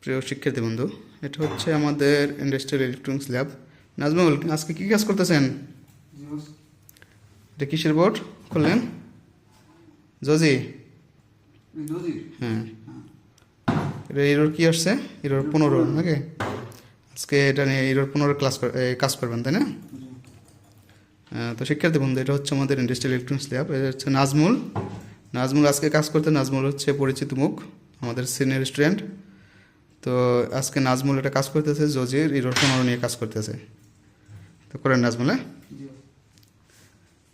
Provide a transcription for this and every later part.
প্রিয় শিক্ষার্থী বন্ধু, এটা হচ্ছে আমাদের ইন্ডাস্ট্রিয়াল ইলেকট্রনিক্স ল্যাব। নাজমুল, আজকে কী কাজ করতেছেন? এটা কিসের বোর্ড করলেন? জজি। হ্যাঁ, এটা ইরোর কী আসছে? ইরোর 15 নাকি? আজকে এটা নিয়ে ইরোর 15 কাজ করবেন, তাই না? তো শিক্ষার্থী বন্ধু, এটা হচ্ছে আমাদের ইন্ডাস্ট্রিয়াল ইলেকট্রনিক্স ল্যাব। এটা হচ্ছে নাজমুল আজকে কাজ করতে। নাজমুল হচ্ছে পরিচিত মুখ, আমাদের সিনিয়র স্টুডেন্ট। তো আজকে নাজমুল এটা কাজ করতেছে, জজির ইরোর 15 নিয়ে কাজ করতেছে। তো করেন নাজমুল।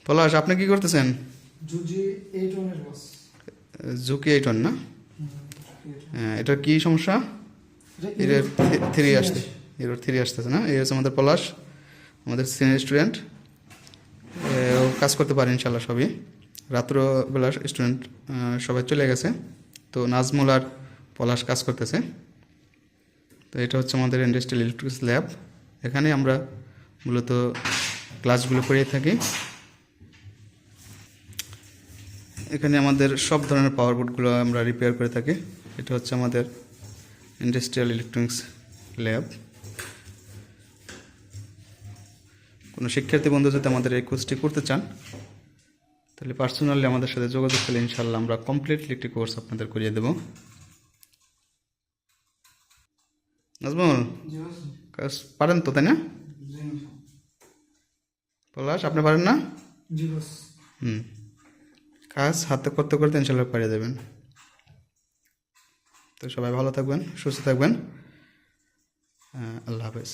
পলাশ, আপনি কি করতেছেন? জুকি 8 না? এটার কি সমস্যা? ইরোর 3 আসতেছে না? এই হচ্ছে আমাদের পলাশ, আমাদের সিনিয়র স্টুডেন্ট। ও কাজ করতে পারে ইনশাল্লাহ সবই। রাত্রবেলা স্টুডেন্ট সবাই চলে গেছে, তো নাজমুল আর পলাশ কাজ করতেছে। তো এটা হচ্ছে আমাদের ইন্ডাস্ট্রিয়াল ইলেকট্রিক্স ল্যাব। এখানে আমরা মূলত ক্লাসগুলো করিয়ে থাকি। এখানে আমাদের সব ধরনের পাওয়ার বোর্ডগুলো আমরা রিপেয়ার করে থাকি। এটা হচ্ছে আমাদের ইন্ডাস্ট্রিয়াল ইলেকট্রনিক্স ল্যাব। কোনো শিক্ষার্থী বন্ধু যদি আমাদের এই কোর্সটি করতে চান, তাহলে পার্সোনালি আমাদের সাথে যোগাযোগ করলে ইনশাল্লাহ আমরা কমপ্লিটলি একটি কোর্স আপনাদের করিয়ে দেব। নাজমুল, কাজ পারেন তো, তাই না? পলাশ, আপনি পারেন না? কাজ হাতে করতে করতে ইনশাল্লাহ পারিয়ে দেবেন। তো সবাই ভালো থাকবেন, সুস্থ থাকবেন। আল্লাহ হাফেজ।